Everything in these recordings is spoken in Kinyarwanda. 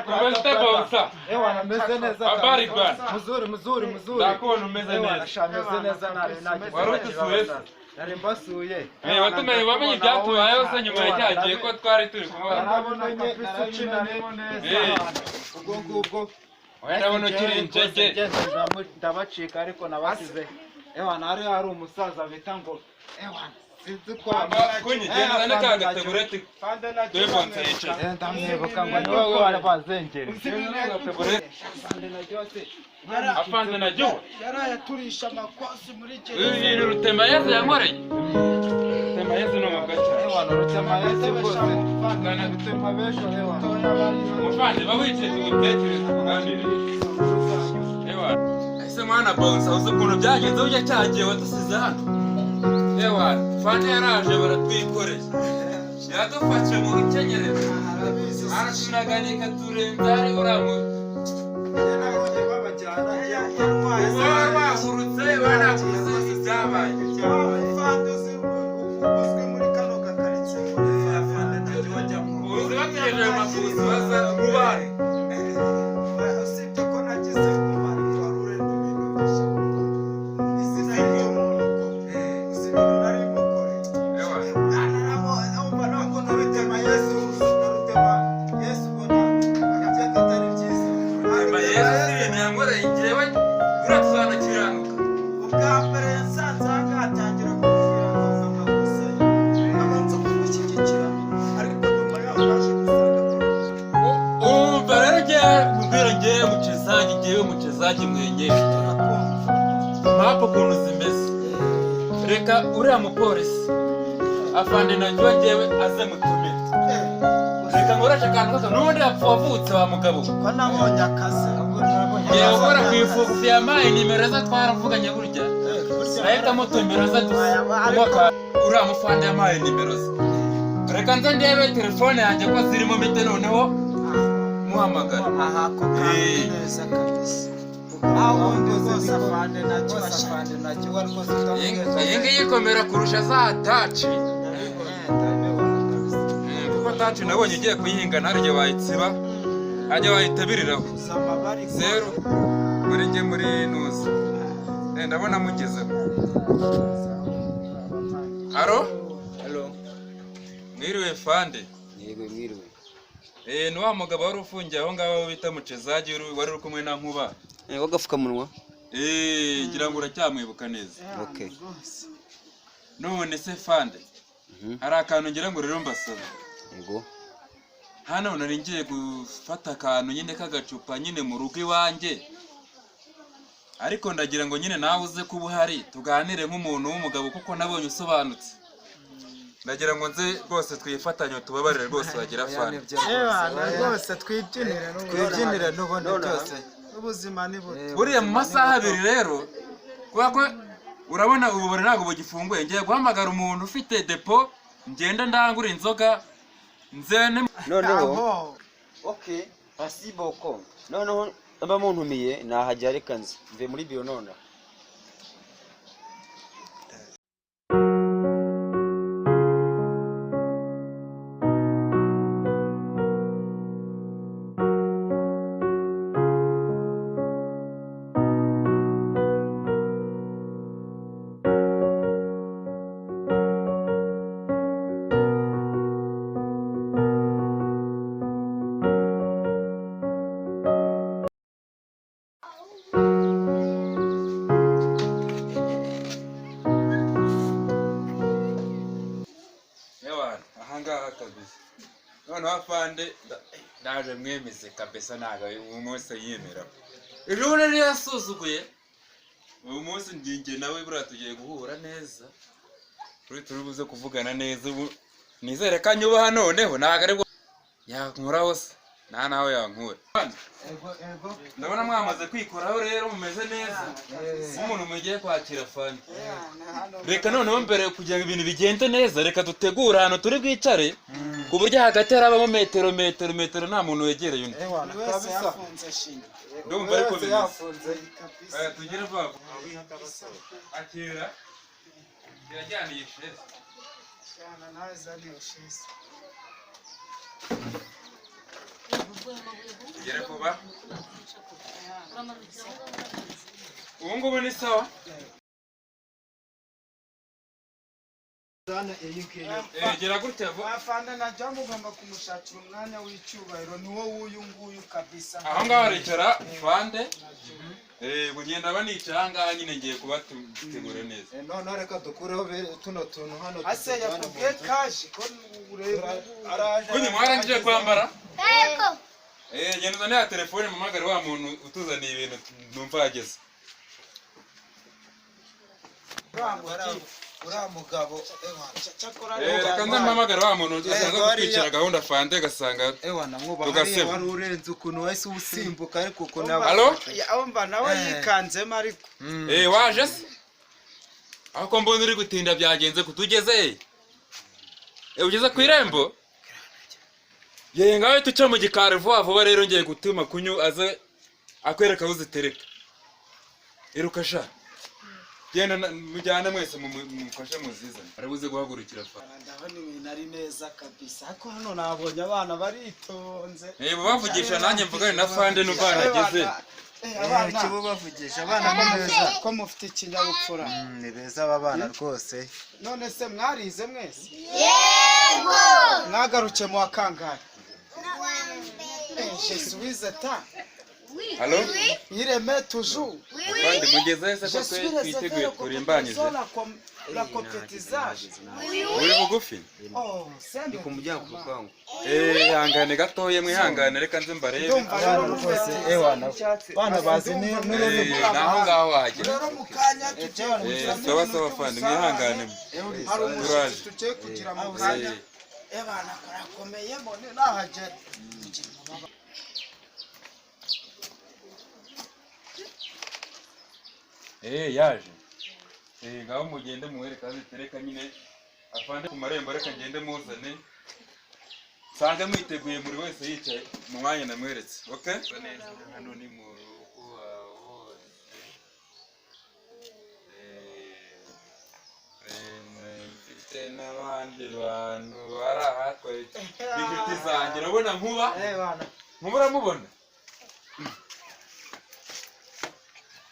Umeze bonsa. Ewana meze neza. Habari bwana. Mzuri. Ndakubona umeze neza. Shameze neza naje. Warutusuye. Nari mbasuye. Watumenye wamenye ibyatubayeho se nyuma y'icyagiye ko twari turi kumwe. Nabonye neza. Ubwo. Ndabona ukiri incege. Ndabacika ariko nabasize. Ewana hari umusaza bita ngo ewana kunyigenda n'akagategureti twebonse yicaye ndamwibuka ngo ni wowe warabazengere afanze na jyo yarayaturisha amakwasi muri gereza rutema yeze yankoreye rutema yeze no magacha ewana rutema yeze rwose ngana rutema besho ewana mufande bawice tugutekereza kuganira ewana ese mwana bonsa uzi ukuntu byagenze ujya cyagiye wadusize hano ewana fande yaraje baratwikoreye yadufashe mu rukenyerero arashunaganika turenzari uramu nabonye babajyana bahurutse banakuze byabaye fande uzwi muri kano gakaritsiye fande ntajya wajyamo uzi bategereje amafuzi baza rubari usibye ko nagize kumara warure ibintu isi nayo uzi ibintu nari mukore umva nako nurutema Yesu bona agaceka atari byiza Yesu ibintu yankoreye njyewe uratuzana kiranuka ubwa mbere yasanze atangira kubwira ngo amakosa abanza kumushyigikira ariko nyuma yaho baje gusanga umva rero ngiye mucezaji mwenyeri mpapa ukuntu zimeze reka uriya mupolisi afande najya njyewe aze mutumire reka ngorashe akantu kose n'ubundi wavutse wa mugabo ko nabonye akazi yewe ukora ku ifufu yamaye nimero ze twaravuganye burya ahita mutumira ze umwaka uriya mufande yamaye nimero ze reka nze ndebe telefone yanjye ko zirimo mite noneho muhamagara aha ko neza kabisa aho ndi rwose afande nacyo rwose iyi ngiyi ikomera kurusha za taci kuko taci nabonye igiye kuyihinga ntaryo bayitsiba hajya wayitabiriraho zeru muri njye muri nuza ndabona mugezeho haro mwiriwe fande yego mwiriwe ni wa mugabo wari ufungiye aho ngaho bita mucezaji wari uri kumwe na nkuba w'agapfukamunwa ngira ngo uracyamwibuka neza okay none se fande hari akantu ngira ngo rero mbasaba yego hano nari ngiye gufata akantu nyine k'agacupa nyine mu rugo iwanjye ariko ndagira ngo nyine nawe uze kuba uhari tuganire nk'umuntu w'umugabo kuko nabonye usobanutse ndagira ngo nze rwose twifatanye tubabarire rwose bagira fande rwose twibyinire n'ubundi byose ubuzima ni buto buriya mu masaha abiri rero kubera ko urabona ububari ntabwo bugifunguye ngiye guhamagara umuntu ufite depo ngenda ndangura inzoga nzene noneho okay pasiboko noneho aba muntumiye nahajya reka nze mve muri bio none noneho afande ndaje mwemeze kabisa ntago uyu munsi yemera ejo bundi yasuzuguye uyu munsi njye nawe buriya tugiye guhura neza turi buze kuvugana neza ubu nizere ko anyubaha noneho ntago aribwo yankoraho se nta nawe yankura ndabona mwamaze kwikoraho rero mumeze neza nk'umuntu mugiye kwakira fande reka noneho mbere kugira ngo ibintu bigende neza reka dutegure ahantu turi bwicare ku buryo hagati harabamo metero nta muntu wegereye undi ndumva ariko bimeze tugire vuba akira yajyaniye sheze tugere vuba ubu ngubu ni sawa gera gutya vuba afande najya ngomba kumushakira umwanya w'icyubahiro ni wo wuyu nguyu kabisa aho ngaho aricara fande bugenda banica aha ngaha nyine ngiye kubategura neza none reka dukureho tuno tuntu hano ase yakubwiye kaje ko ureba kunyi mwarangije kwambara genda uzane ya telefone mpamagare wa muntu utuzaniye ibintu numva yageze uriya mugabo reka nze mpamagare wa muntu uzaza kutwicira gahunda fande ugasanga tugaseba wari urenze ukuntu wahise usimbuka ariko ukuntu halo umva nawe yikanzemo ariko waje se aho ko mbona uri gutinda byagenze kutugeze ugeze ku irembo ngawe tuca mu gikari vuba vuba rero ngiye gutuma kunyu aze akwereka aho uzitereka iruka sha genda mujyane mwese mumufashe muzizane arabuze guhagurukira fa ndabona ibintu ari neza kabisa ariko hano nabonye abana baritonze bavugisha nanjye mvugane na fande n'ubana ageze abana kibo bavugisha abana neza ko mufite ikinyabupfura ni beza aba bana rwose none se mwarize mwese yego mwagaruke mu wakangahe je suis ta halo ireme toujours kandi mugeze se ko twiteguye kurimbanyije la compétisage uri bugufi ndi ku muryango ku rupangu hangane gatoye mwihangane reka nze mbarebe abana rwose bana bazi n'ururimi naho ngaho wahagera rero mukanya tujye sawa sawa fande mwihangane hari umushyitsi tugiye kugira mu kanya bana karakomeye mbone nahagera yaje ngaho mugende muwereka zitereka nyine afande ku marembo reka ngende muzane sange mwiteguye muri wese yicaye mu mwanya namweretse okay hano ni mu rugo wawe mfite n'abandi bantu bari ahatwaye inshuti zanjye urabona nkuba uramubona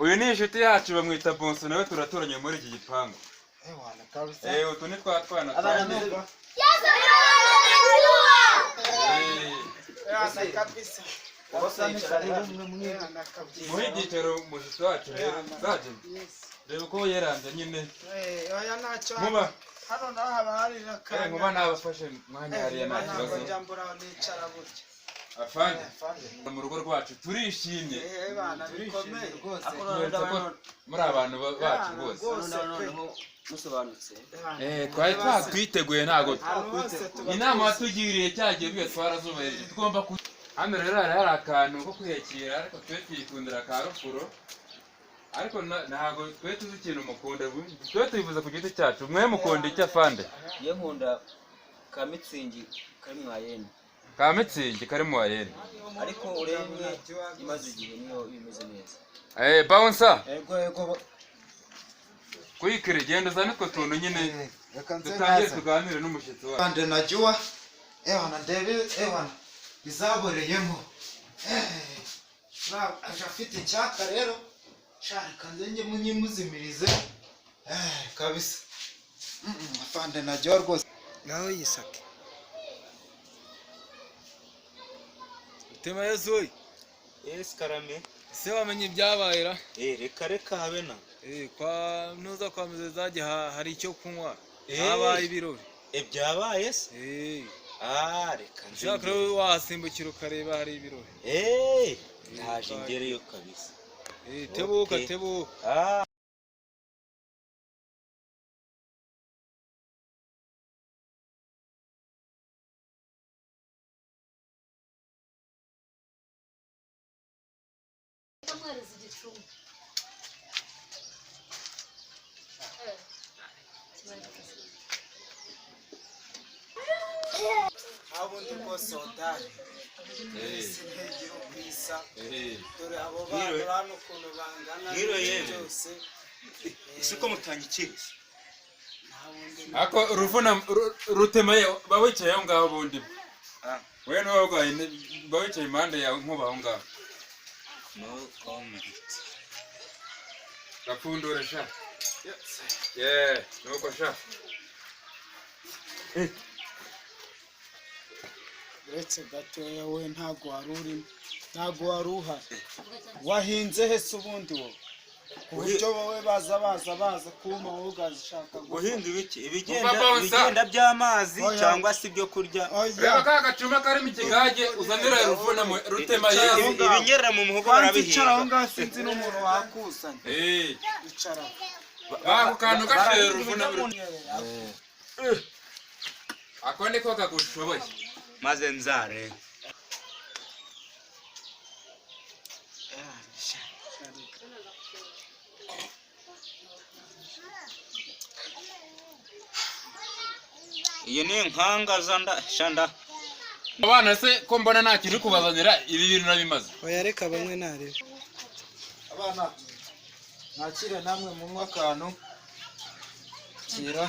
uyu ni inshuti yacu bamwita Bonso nawe turaturanye muri iki gipangu utu ni twa twana muhe igicaro mushitsi wacu rero zaje reba uko yeranze nyine nkuba hano naho haba hari n'akanya nkuba nabafashe mwanya hariya nta kibazo afande mu rugo rwacu turishimye muri abantu bacu bose musobanutse twari twiteguye ntago inama watugiriye cyagiye bibe twarazubahirije tugomba hano rero hari akantu ko kwiyakira ariko twe tuyikundira ka rufuro ariko ntago twe tuzi ikintu mukunda twe tubivuze ku giti cyacu mwe mukunda icyo afande ye nkunda ka mitsingi kari mwayeni ka mitsingi kari mu wayeni ariko urebye imaze igihe niyo bimeze neza bouncer yego kuyikire genda uzane utwo tuntu nyine dutangire tuganire n'umushyitsi wacu kandi najua ndebe bizaboreyemo aje afite icyaka rero shaka nze munyimuzimirize kabisa afande najua rwose nawe yisake tema yezoyi karame ese wamenye ibyabaye ra reka habe na kwa ntuza kwa meze zajye hari icyo kunywa habaye ibirori byabaye se reka ushaka rero wahasimbukira ukareba hari ibirori naje ngereyo kabisa tebuka abundi bwose odari sintegera ubwisa dore abo bana urabona ukuntu bangana byose ese ko mutangikiriza ako ruvuna rutemaye bawicaye aho ngaho bundi we ntubarwaye mba wicaye impande yawe nkuba aho ngaho no comment. gapfundure sha nuko sha uretse gatoya we ntago wari urimo ntago wari uhari wahinze he se ubundi wowe ku buryo wowe baza kuma wowe ugashaka Guhinga ibiki ibigenda by'amazi cyangwa se ibyo kurya. reba ka gacuma karimo ikigage uzanira ruvuna rutema yezu Ibinyera mu muhogo icara aho barabihinga. ngaho sinzi n'umuntu wakusanya icara bako kantu gashere ruvuna ako niko kagushoboye Maze nzare. Iyi ni inkanga shanda. abana se ko mbona nta kintu kubazanira ibi bintu nabimaze oya reka bamwe narebe abana nakire namwe mu akantu kira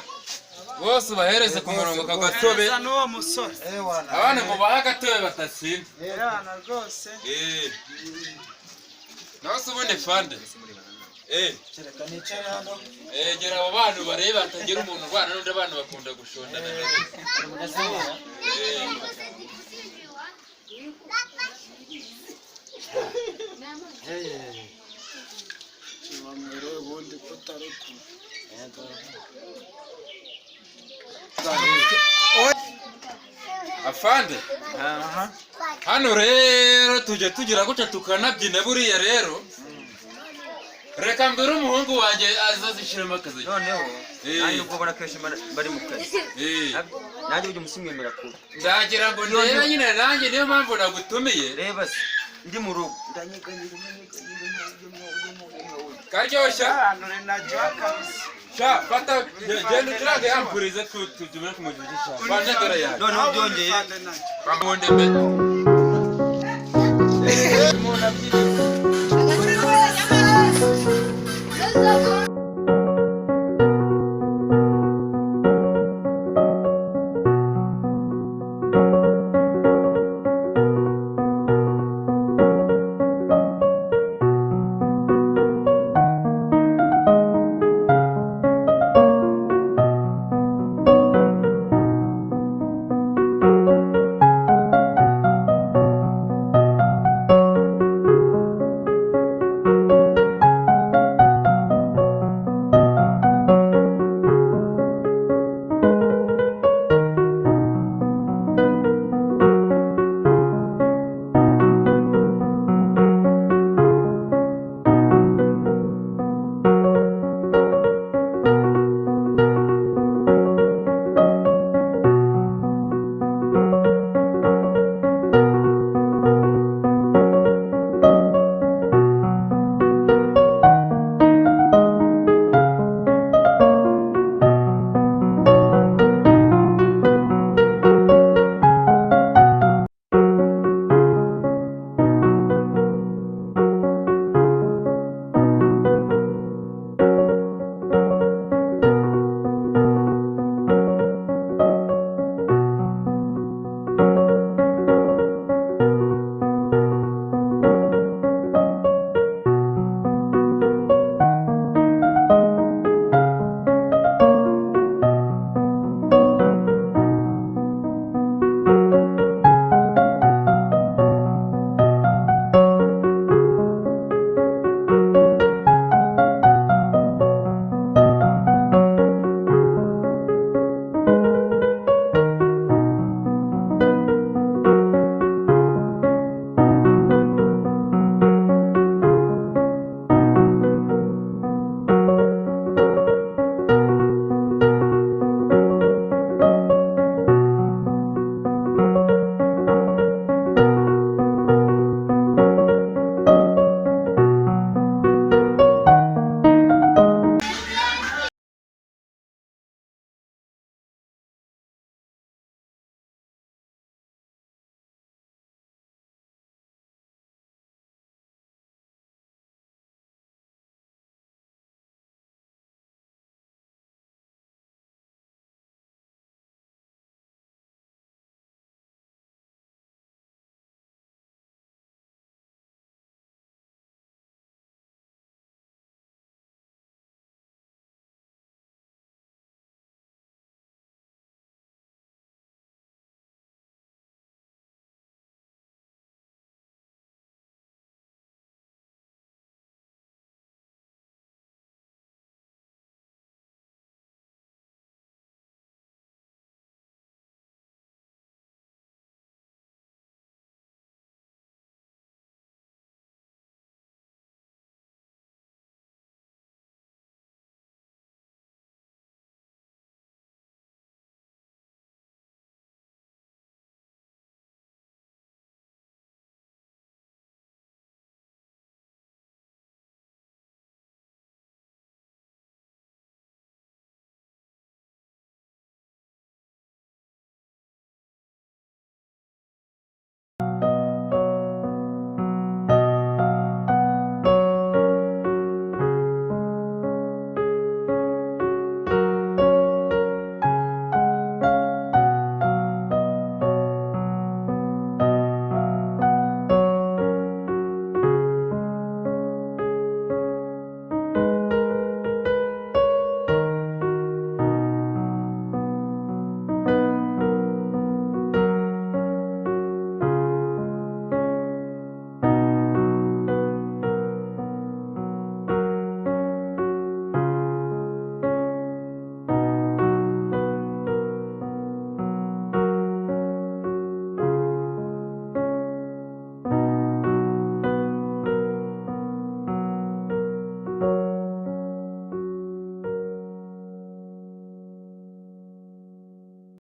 bose ubahereze ku murongo kagatobe n'uwo musore ewana abana ngo bahe agatobe batatsinda yana rwose nawe se ubundi fande kereka nicare hano gera abo bantu barebe hatagira umuntu ubana n'undi abana bakunda gushondana bamwere ubundi kutarutu afande hano rero tujya tugira gutya tukanabyina buriya rero reka mbere umuhungu wanjye azazishyiramo akazi noneho nanjye ubwo ubona kenshi bari mu kazi nanjye ujya umusimwemera kuba ndagira ngo rero nyine nanjye niyo mpamvu nagutumiye reba se ndi mu rugo karyoshya hano renajya kabisa sha fata genda uturage yampurize tutumire ku mujyi sha fande dore yanjye noneho byongeye bamundi mbe umuntu abyina